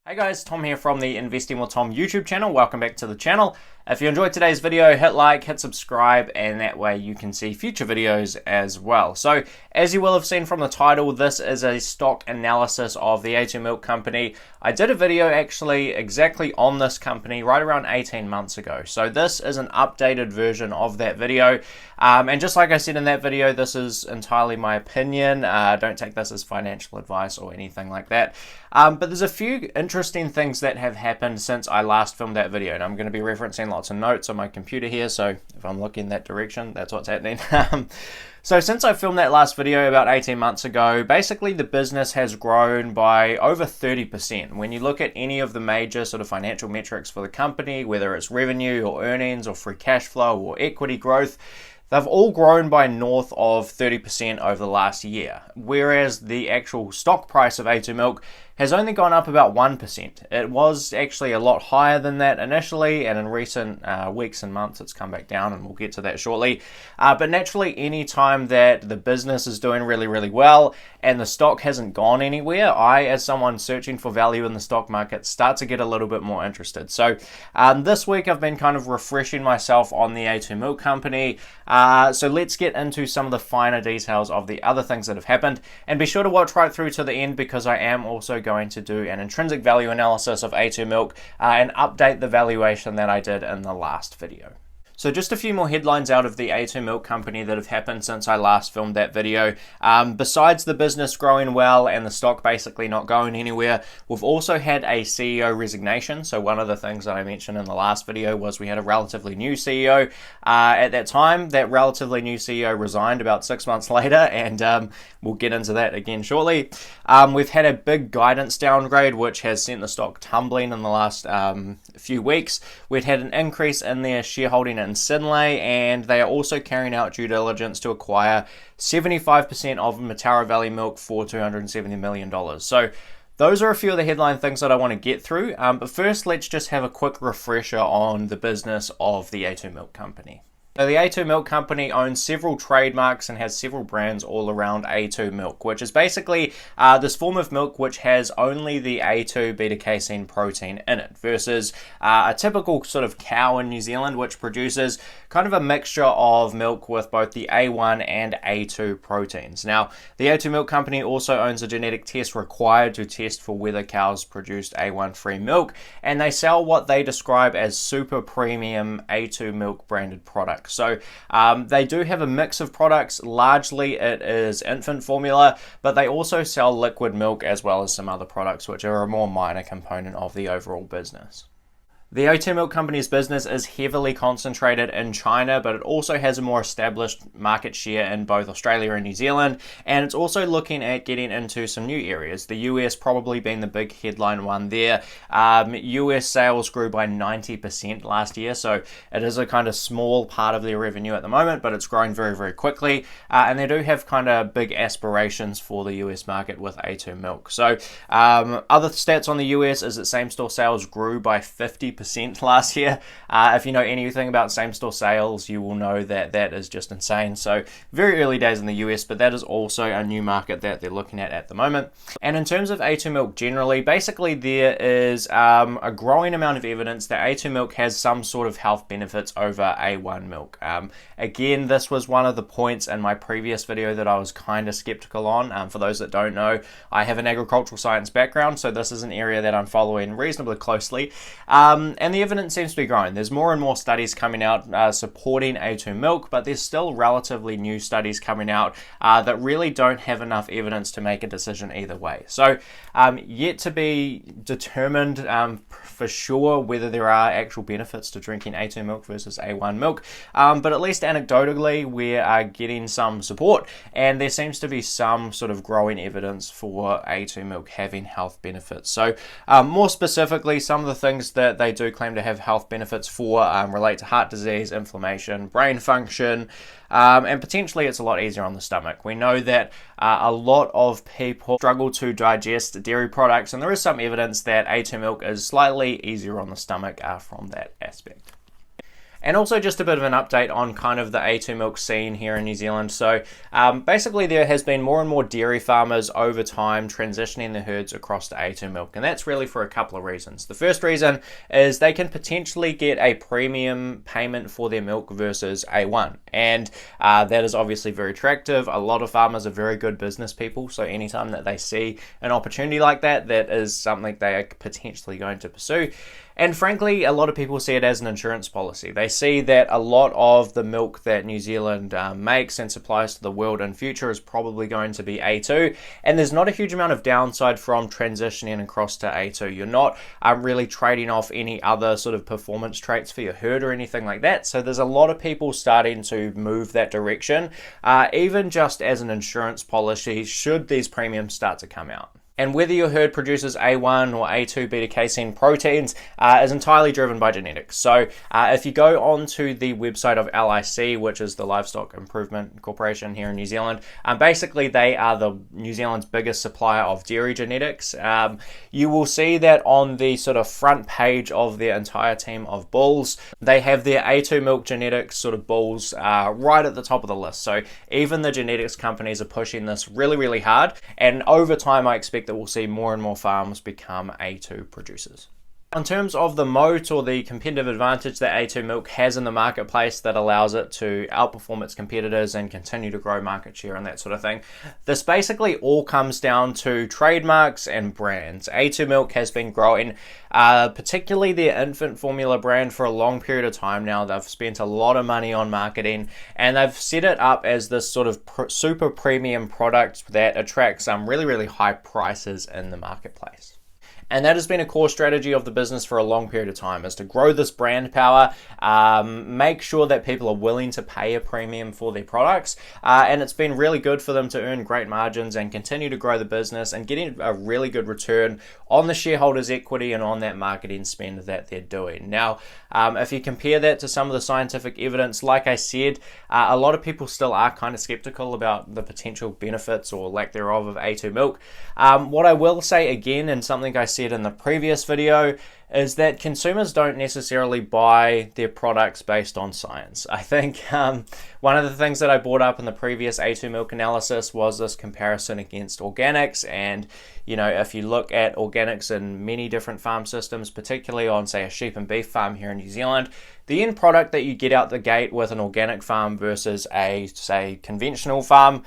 Hey guys, Tom here from the Investing with Tom YouTube channel. Welcome back to the channel. If you enjoyed today's video, hit like, hit subscribe, and that way you can see future videos as well. So, as you will have seen from the title, this is a stock analysis of the A2 Milk Company. I did a video actually exactly on this company right around 18 months ago. So this is an updated version of that video. And just like I said in that video, this is entirely my opinion. Don't take this as financial advice or anything like that. But there's a few interesting things that have happened since I last filmed that video. And I'm going to be referencing lots of notes on my computer here. So if I'm looking that direction, that's what's happening. So since I filmed that last video about 18 months ago, basically the business has grown by over 30%. When you look at any of the major sort of financial metrics for the company, whether it's revenue or earnings or free cash flow or equity growth, they've all grown by north of 30% over the last year, whereas the actual stock price of A2 Milk has only gone up about 1%. It was actually a lot higher than that initially, and in recent weeks and months it's come back down, and we'll get to that shortly. But naturally, any time that the business is doing really, really well and the stock hasn't gone anywhere, I, as someone searching for value in the stock market, start to get a little bit more interested. So this week I've been kind of refreshing myself on the A2 Milk Company. So let's get into some of the finer details of the other things that have happened, and be sure to watch right through to the end, because I am also going to do an intrinsic value analysis of A2 Milk and update the valuation that I did in the last video. So just a few more headlines out of the A2 Milk Company that have happened since I last filmed that video. Besides the business growing well and the stock basically not going anywhere, we've also had a CEO resignation. So one of the things that I mentioned in the last video was we had a relatively new CEO. At that time, that relatively new CEO resigned about 6 months later, and we'll get into that again shortly. We've had a big guidance downgrade, which has sent the stock tumbling in the last few weeks. We've had an increase in their shareholding in synlait, and they are also carrying out due diligence to acquire 75% of Mataura Valley Milk for $270 million. So those are a few of the headline things that I want to get through. But first, let's just have a quick refresher on the business of the A2 Milk Company. So the A2 Milk Company owns several trademarks and has several brands all around A2 milk, which is basically this form of milk which has only the A2 beta-casein protein in it, versus a typical sort of cow in New Zealand, which produces kind of a mixture of milk with both the A1 and A2 proteins. Now, the A2 Milk Company also owns a genetic test required to test for whether cows produced A1-free milk, and they sell what they describe as super premium A2 milk branded products. So they do have a mix of products. Largely it is infant formula, but they also sell liquid milk as well as some other products which are a more minor component of the overall business. The A2 Milk Company's business is heavily concentrated in China, but it also has a more established market share in both Australia and New Zealand, and it's also looking at getting into some new areas, the US probably being the big headline one there. US sales grew by 90% last year, so it is a kind of small part of their revenue at the moment, but it's growing very, very quickly, and they do have kind of big aspirations for the US market with A2 Milk. So other stats on the US is that same-store sales grew by 50% last year. If you know anything about same-store sales, you will know that that is just insane. So very early days in the US, but that is also a new market that they're looking at the moment. And in terms of A2 Milk generally, basically there is a growing amount of evidence that A2 Milk has some sort of health benefits over A1 milk. Again, this was one of the points in my previous video that I was kind of skeptical on. For those that don't know, I have an agricultural science background, so this is an area that I'm following reasonably closely. And the evidence seems to be growing. There's more and more studies coming out supporting A2 milk, but there's still relatively new studies coming out that really don't have enough evidence to make a decision either way. So yet to be determined for sure whether there are actual benefits to drinking A2 milk versus A1 milk, but at least anecdotally we are getting some support, and there seems to be some sort of growing evidence for A2 milk having health benefits. So more specifically, some of the things that they do claim to have health benefits for relate to heart disease, inflammation, brain function, and potentially it's a lot easier on the stomach. We know that a lot of people struggle to digest dairy products, and there is some evidence that A2 milk is slightly easier on the stomach from that aspect. And also just a bit of an update on kind of the A2 milk scene here in New Zealand. So basically there has been more and more dairy farmers over time transitioning their herds across to A2 milk, and that's really for a couple of reasons. The first reason is they can potentially get a premium payment for their milk versus A1, and that is obviously very attractive. A lot of farmers are very good business people, so anytime that they see an opportunity like that, that is something they are potentially going to pursue. And frankly, a lot of people see it as an insurance policy. They see that a lot of the milk that New Zealand makes and supplies to the world in future is probably going to be A2, and there's not a huge amount of downside from transitioning across to A2. You're not really trading off any other sort of performance traits for your herd or anything like that, so there's a lot of people starting to move that direction, even just as an insurance policy, should these premiums start to come out. And whether your herd produces A1 or A2 beta-casein proteins is entirely driven by genetics. So if you go onto the website of LIC, which is the Livestock Improvement Corporation here in New Zealand, basically they are the New Zealand's biggest supplier of dairy genetics. You will see that on the sort of front page of their entire team of bulls, they have their A2 milk genetics sort of bulls right at the top of the list. So even the genetics companies are pushing this really, really hard, and over time I expect that we'll see more and more farms become A2 producers. In terms of the moat or the competitive advantage that A2 milk has in the marketplace that allows it to outperform its competitors and continue to grow market share and that sort of thing, this basically all comes down to trademarks and brands. A2 milk has been growing, particularly their infant formula brand, for a long period of time now. They've spent a lot of money on marketing, and they've set it up as this sort of super premium product that attracts really, really high prices in the marketplace. And that has been a core strategy of the business for a long period of time, is to grow this brand power, make sure that people are willing to pay a premium for their products, and it's been really good for them to earn great margins and continue to grow the business and getting a really good return on the shareholders' equity and on that marketing spend that they're doing. Now, if you compare that to some of the scientific evidence, like I said, a lot of people still are kind of skeptical about the potential benefits or lack thereof of A2 milk. What I will say again, and something I said in the previous video, is that consumers don't necessarily buy their products based on science. I think one of the things that I brought up in the previous A2 milk analysis was this comparison against organics, and you know, if you look at organics in many different farm systems, particularly on say a sheep and beef farm here in New Zealand, the end product that you get out the gate with an organic farm versus a say conventional farm,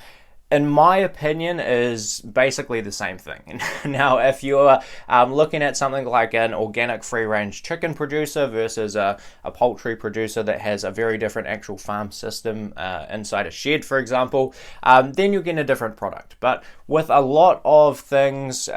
in my opinion, is basically the same thing. Now, if you're looking at something like an organic free-range chicken producer versus a poultry producer that has a very different actual farm system inside a shed, for example, then you're getting a different product. But with a lot of things, you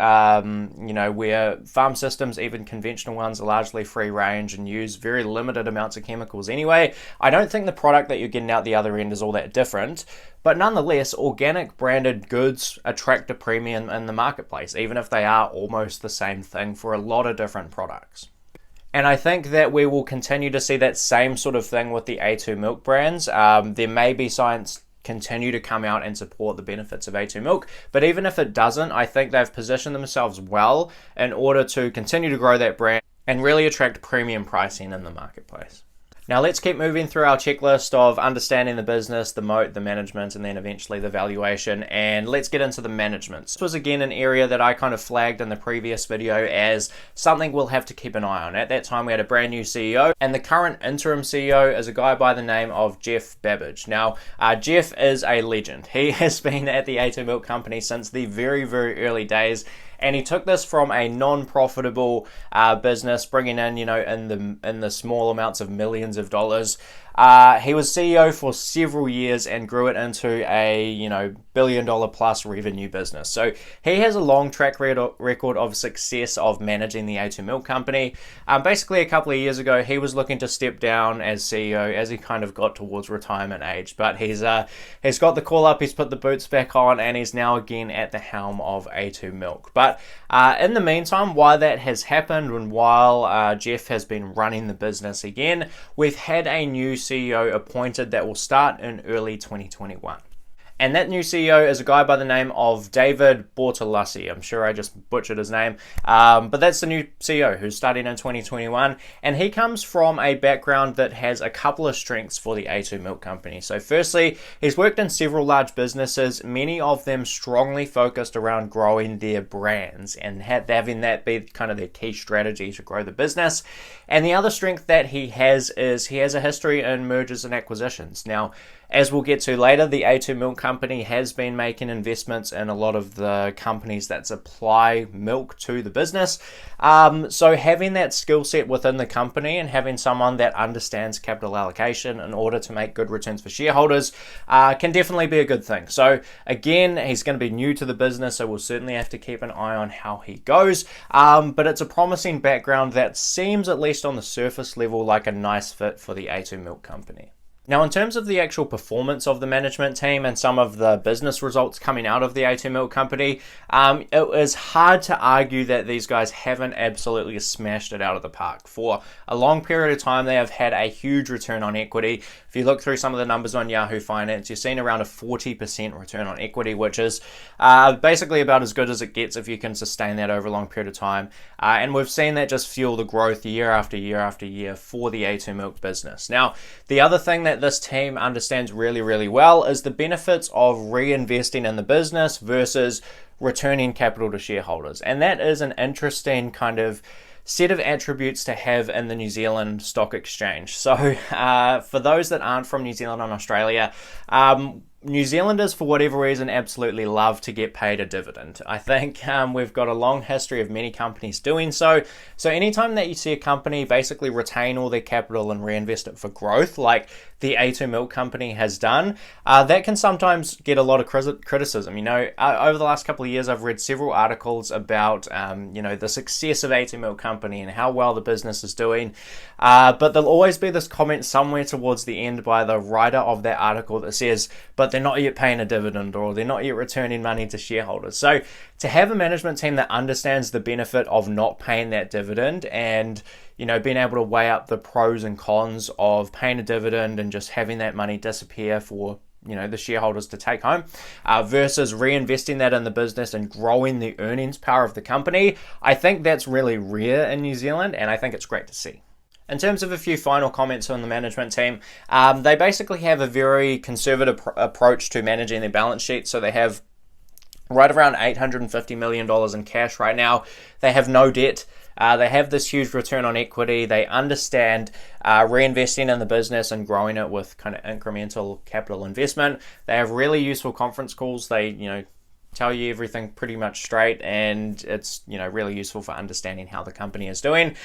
know, where farm systems, even conventional ones, are largely free-range and use very limited amounts of chemicals anyway, I don't think the product that you're getting out the other end is all that different. But nonetheless, organic branded goods attract a premium in the marketplace, even if they are almost the same thing for a lot of different products. And I think that we will continue to see that same sort of thing with the A2 milk brands. There may be science continue to come out and support the benefits of A2 milk, but even if it doesn't, I think they've positioned themselves well in order to continue to grow that brand and really attract premium pricing in the marketplace. Now let's keep moving through our checklist of understanding the business, the moat, the management, and then eventually the valuation, and let's get into the management. This was again an area that I kind of flagged in the previous video as something we'll have to keep an eye on. At that time we had a brand new CEO, and the current interim CEO is a guy by the name of Jeff Babbage. Now Jeff is a legend. He has been at the A2 Milk Company since the very, very early days. And he took this from a non-profitable business, bringing in, you know, in the small amounts of millions of dollars. He was CEO for several years and grew it into a, you know, billion-dollar plus revenue business. So he has a long track record of success of managing the A2 Milk Company. Basically, a couple of years ago, he was looking to step down as CEO as he kind of got towards retirement age. But he's got the call up, he's put the boots back on, and he's now again at the helm of A2 Milk. But in the meantime, while that has happened and while Jeff has been running the business again, we've had a new CEO appointed that will start in early 2021. And that new CEO is a guy by the name of David Bortolussi. I'm sure I just butchered his name, but that's the new CEO who's starting in 2021, and he comes from a background that has a couple of strengths for the A2 Milk Company. So firstly, he's worked in several large businesses, many of them strongly focused around growing their brands and having that be kind of their key strategy to grow the business. And the other strength that he has is he has a history in mergers and acquisitions. Now, as we'll get to later, the A2 Milk Company has been making investments in a lot of the companies that supply milk to the business. So having that skill set within the company and having someone that understands capital allocation in order to make good returns for shareholders can definitely be a good thing. So again, he's going to be new to the business, so we'll certainly have to keep an eye on how he goes. But it's a promising background that seems, at least on the surface level, like a nice fit for the A2 Milk Company. Now, in terms of the actual performance of the management team and some of the business results coming out of the A2 Milk Company, it is hard to argue that these guys haven't absolutely smashed it out of the park. For a long period of time, they have had a huge return on equity. If you look through some of the numbers on Yahoo Finance, you're seeing around a 40% return on equity, which is basically about as good as it gets if you can sustain that over a long period of time. And we've seen that just fuel the growth year after year after year for the A2 Milk business. Now, the other thing that this team understands really, really well is the benefits of reinvesting in the business versus returning capital to shareholders. And that is an interesting kind of set of attributes to have in the New Zealand Stock Exchange. So for those that aren't from New Zealand and Australia, New Zealanders, for whatever reason, absolutely love to get paid a dividend. I think we've got a long history of many companies doing so. So anytime that you see a company basically retain all their capital and reinvest it for growth, like the A2 Milk Company has done, that can sometimes get a lot of criticism. You know, over the last couple of years, I've read several articles about, the success of A2 Milk Company and how well the business is doing. But there'll always be this comment somewhere towards the end by the writer of that article that says, but they're not yet paying a dividend or they're not yet returning money to shareholders. So to have a management team that understands the benefit of not paying that dividend and being able to weigh up the pros and cons of paying a dividend and just having that money disappear for the shareholders to take home versus reinvesting that in the business and growing the earnings power of the company, I think that's really rare in New Zealand, and I think it's great to see. In terms of a few final comments on the management team, they basically have a very conservative approach to managing their balance sheet. So they have right around $850 million in cash right now. They have no debt. They have this huge return on equity. They understand reinvesting in the business and growing it with kind of incremental capital investment. They have really useful conference calls. They, tell you everything pretty much straight, and it's really useful for understanding how the company is doing.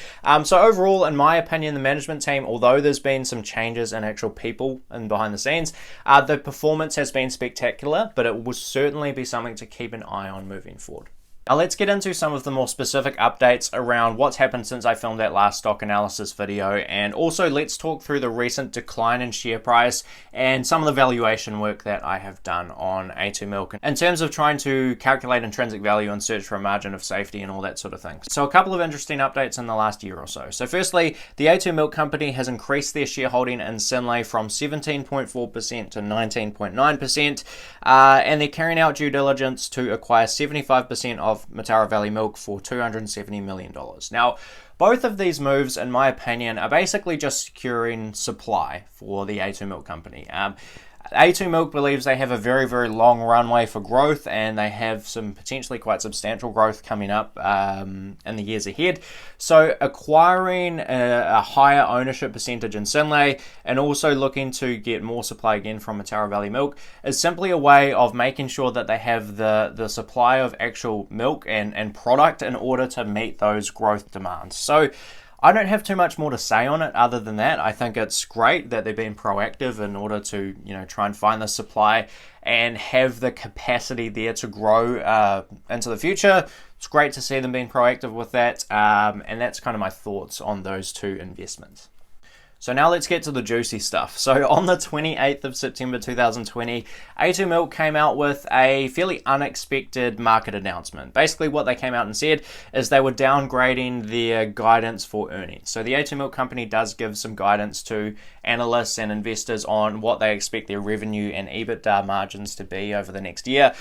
So overall, in my opinion, the management team, although there's been some changes in actual people and behind the scenes, the performance has been spectacular, but it will certainly be something to keep an eye on moving forward. Now let's get into some of the more specific updates around what's happened since I filmed that last stock analysis video, and also let's talk through the recent decline in share price and some of the valuation work that I have done on A2 Milk in terms of trying to calculate intrinsic value and search for a margin of safety and all that sort of thing. So a couple of interesting updates in the last year or so. So firstly, the A2 Milk Company has increased their shareholding in synlait from 17.4% to 19.9%, and they're carrying out due diligence to acquire 75% of Mataura Valley Milk for $270 million. Now, both of these moves, in my opinion, are basically just securing supply for the A2 Milk Company. A2 Milk believes they have a very, very long runway for growth, and they have some potentially quite substantial growth coming up in the years ahead. So acquiring a higher ownership percentage in synlait and also looking to get more supply again from Mataura Valley Milk is simply a way of making sure that they have the supply of actual milk and product in order to meet those growth demands. So I don't have too much more to say on it other than that. I think it's great that they're being proactive in order to, try and find the supply and have the capacity there to grow into the future. It's great to see them being proactive with that, and that's kind of my thoughts on those two investments. So now let's get to the juicy stuff. So on the 28th of September 2020, A2 Milk came out with a fairly unexpected market announcement. Basically what they came out and said is they were downgrading their guidance for earnings. So the A2 Milk company does give some guidance to analysts and investors on what they expect their revenue and EBITDA margins to be over the next year.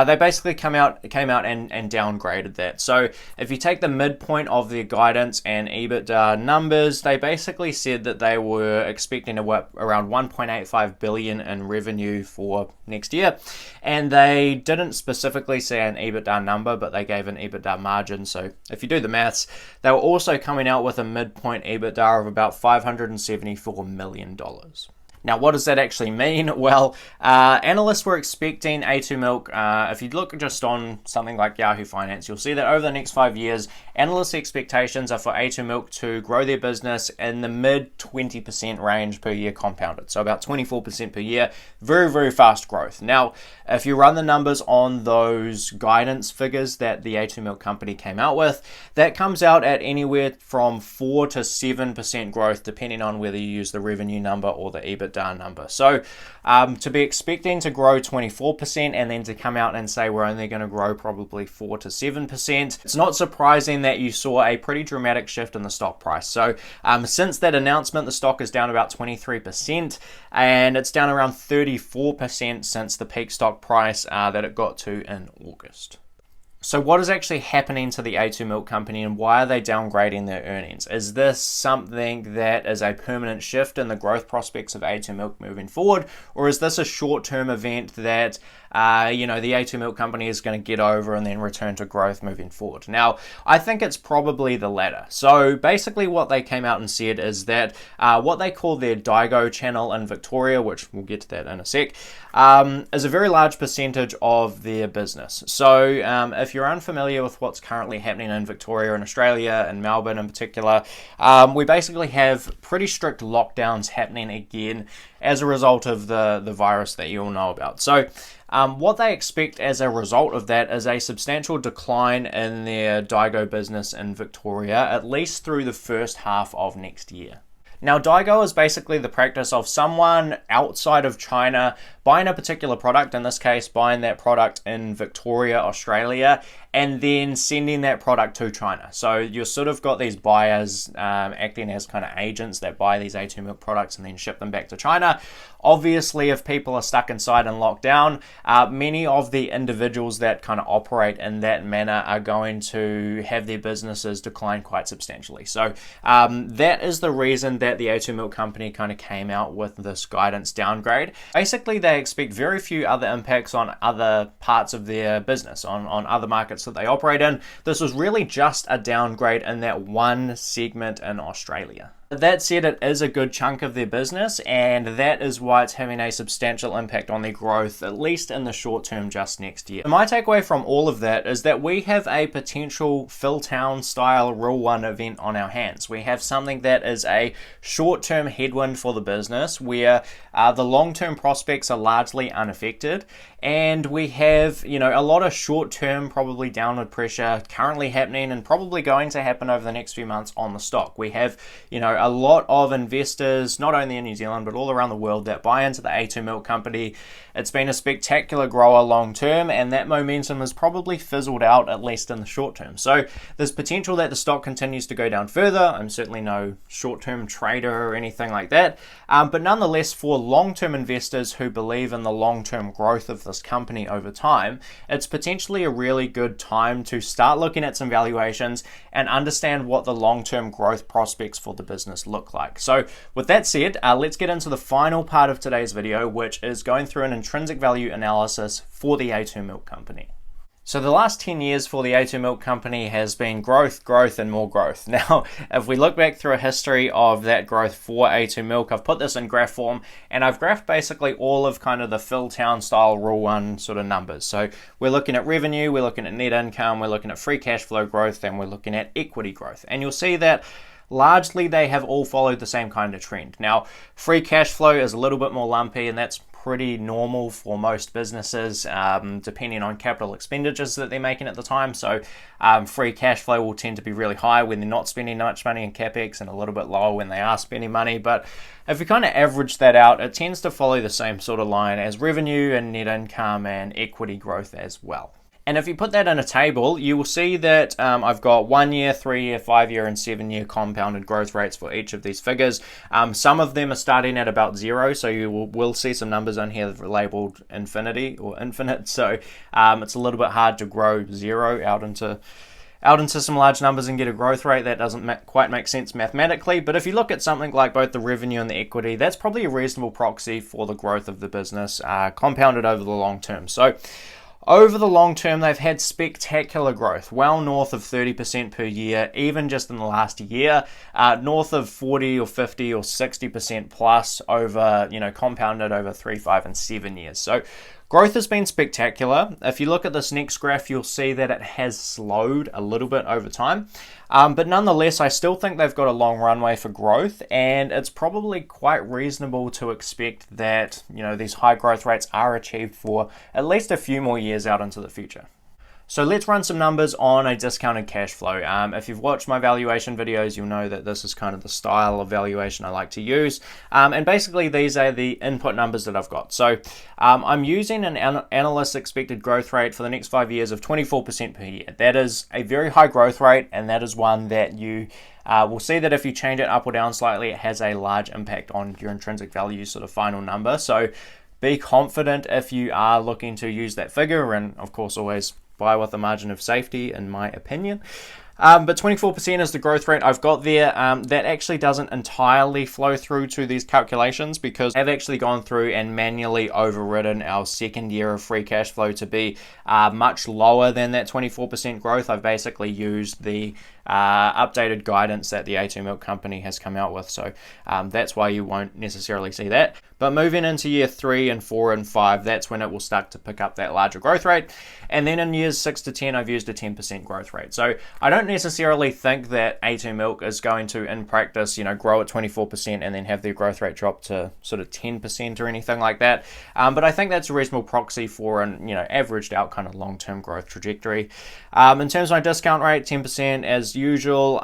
They basically came out and downgraded that. So if you take the midpoint of their guidance and EBITDA numbers, they basically said that they were expecting around 1.85 billion in revenue for next year, and they didn't specifically say an EBITDA number, but they gave an EBITDA margin. So if you do the maths, they were also coming out with a midpoint EBITDA of about $574 million. Now, what does that actually mean? Well, analysts were expecting A2 Milk, if you look just on something like Yahoo Finance, you'll see that over the next 5 years, analysts' expectations are for A2 Milk to grow their business in the mid 20% range per year compounded. So about 24% per year, very, very fast growth. Now, if you run the numbers on those guidance figures that the A2 Milk company came out with, that comes out at anywhere from 4 to 7% growth, depending on whether you use the revenue number or the EBITDA number. So to be expecting to grow 24% and then to come out and say we're only going to grow probably 4 to 7%, it's not surprising that you saw a pretty dramatic shift in the stock price. So since that announcement, the stock is down about 23%, and it's down around 34% since the peak stock price that it got to in August. So what is actually happening to the A2 Milk company, and why are they downgrading their earnings? Is this something that is a permanent shift in the growth prospects of A2 Milk moving forward, or is this a short-term event that the A2 Milk company is going to get over and then return to growth moving forward? Now, I think it's probably the latter. So basically what they came out and said is that what they call their Daigou channel in Victoria, which we'll get to that in a sec, is a very large percentage of their business. So if you're unfamiliar with what's currently happening in Victoria and Australia, and Melbourne in particular, we basically have pretty strict lockdowns happening again as a result of the virus that you all know about. So what they expect as a result of that is a substantial decline in their Daigou business in Victoria, at least through the first half of next year. Now, Daigou is basically the practice of someone outside of China buying a particular product, in this case buying that product in Victoria, Australia, and then sending that product to China. So you've sort of got these buyers acting as kind of agents that buy these A2 Milk products and then ship them back to China. Obviously, if people are stuck inside and locked down, many of the individuals that kind of operate in that manner are going to have their businesses decline quite substantially. So that is the reason that the A2 Milk company kind of came out with this guidance downgrade. Basically, they expect very few other impacts on other parts of their business, on other markets that they operate in. This was really just a downgrade in that one segment in Australia. That said, it is a good chunk of their business, and that is why it's having a substantial impact on their growth, at least in the short term, just next year. My takeaway from all of that is that we have a potential Philtown style Rule 1 event on our hands. We have something that is a short-term headwind for the business, where the long-term prospects are largely unaffected, and we have, a lot of short-term, probably downward pressure currently happening and probably going to happen over the next few months on the stock. We have, a lot of investors, not only in New Zealand, but all around the world, that buy into the A2 Milk company. It's been a spectacular grower long term, and that momentum has probably fizzled out, at least in the short term. So there's potential that the stock continues to go down further. I'm certainly no short-term trader or anything like that. But nonetheless, for long-term investors who believe in the long-term growth of this company over time, it's potentially a really good time to start looking at some valuations and understand what the long-term growth prospects for the business look like. So with that said, let's get into the final part of today's video, which is going through an intrinsic value analysis for the A2 Milk company. So the last 10 years for the A2 Milk company has been growth, growth, and more growth. Now, if we look back through a history of that growth for A2 Milk, I've put this in graph form, and I've graphed basically all of kind of the Philtown style Rule 1 sort of numbers. So we're looking at revenue, we're looking at net income, we're looking at free cash flow growth, and we're looking at equity growth. And you'll see that largely they have all followed the same kind of trend. Now, free cash flow is a little bit more lumpy, and that's pretty normal for most businesses, depending on capital expenditures that they're making at the time. So free cash flow will tend to be really high when they're not spending much money in capex and a little bit lower when they are spending money. But if you kind of average that out, it tends to follow the same sort of line as revenue and net income and equity growth as well. And if you put that in a table, you will see that I've got 1 year, 3 year, 5 year, and 7 year compounded growth rates for each of these figures. Some of them are starting at about 0, so you will see some numbers on here that are labeled infinity or infinite. So it's a little bit hard to grow 0 out into some large numbers and get a growth rate. That doesn't quite make sense mathematically. But if you look at something like both the revenue and the equity, that's probably a reasonable proxy for the growth of the business, compounded over the long term. So over the long term, they've had spectacular growth, well north of 30% per year, even just in the last year, north of 40 or 50 or 60% plus over, compounded over 3, 5, and 7 years. So growth has been spectacular. If you look at this next graph, you'll see that it has slowed a little bit over time. But nonetheless, I still think they've got a long runway for growth, and it's probably quite reasonable to expect that, these high growth rates are achieved for at least a few more years out into the future. So let's run some numbers on a discounted cash flow. If you've watched my valuation videos, you'll know that this is kind of the style of valuation I like to use. And basically, these are the input numbers that I've got. So I'm using an analyst expected growth rate for the next 5 years of 24% per year. That is a very high growth rate, and that is one that you will see that if you change it up or down slightly, it has a large impact on your intrinsic value sort of final number. So be confident if you are looking to use that figure, and of course always buy with a margin of safety, in my opinion. But 24% is the growth rate I've got there. That actually doesn't entirely flow through to these calculations, because I've actually gone through and manually overridden our second year of free cash flow to be much lower than that 24% growth. I've basically used the updated guidance that the A2 Milk Company has come out with. So that's why you won't necessarily see that. But moving into year 3 and 4 and 5, that's when it will start to pick up that larger growth rate. And then in years 6 to 10, I've used a 10% growth rate. So I don't necessarily think that A2 Milk is going to, in practice, grow at 24% and then have their growth rate drop to sort of 10% or anything like that. But I think that's a reasonable proxy for an, averaged out kind of long-term growth trajectory. In terms of my discount rate, 10% as usual.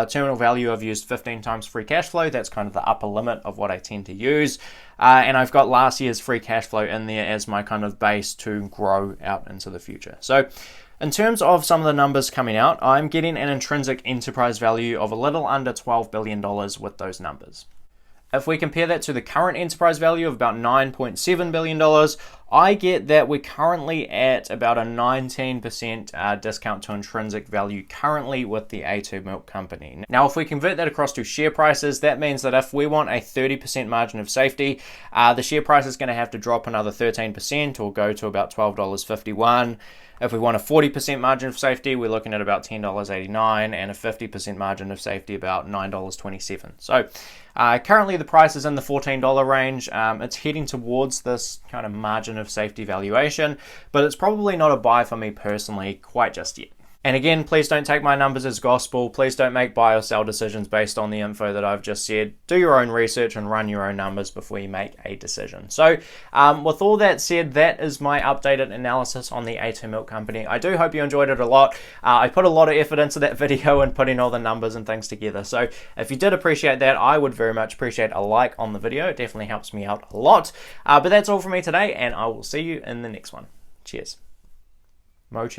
Terminal value, I've used 15 times free cash flow. That's kind of the upper limit of what I tend to use. And I've got last year's free cash flow in there as my kind of base to grow out into the future. So in terms of some of the numbers coming out, I'm getting an intrinsic enterprise value of a little under $12 billion with those numbers. If we compare that to the current enterprise value of about $9.7 billion, I get that we're currently at about a 19% discount to intrinsic value currently with the A2 Milk Company. Now, if we convert that across to share prices, that means that if we want a 30% margin of safety, the share price is going to have to drop another 13% or go to about $12.51. If we want a 40% margin of safety, we're looking at about $10.89, and a 50% margin of safety about $9.27. So currently the price is in the $14 range. It's heading towards this kind of margin of safety valuation, but it's probably not a buy for me personally quite just yet. And again, please don't take my numbers as gospel. Please don't make buy or sell decisions based on the info that I've just said. Do your own research and run your own numbers before you make a decision. So with all that said, that is my updated analysis on the A2 Milk Company. I do hope you enjoyed it a lot. I put a lot of effort into that video and putting all the numbers and things together. So if you did appreciate that, I would very much appreciate a like on the video. It definitely helps me out a lot. But that's all from me today, and I will see you in the next one. Cheers. Moat.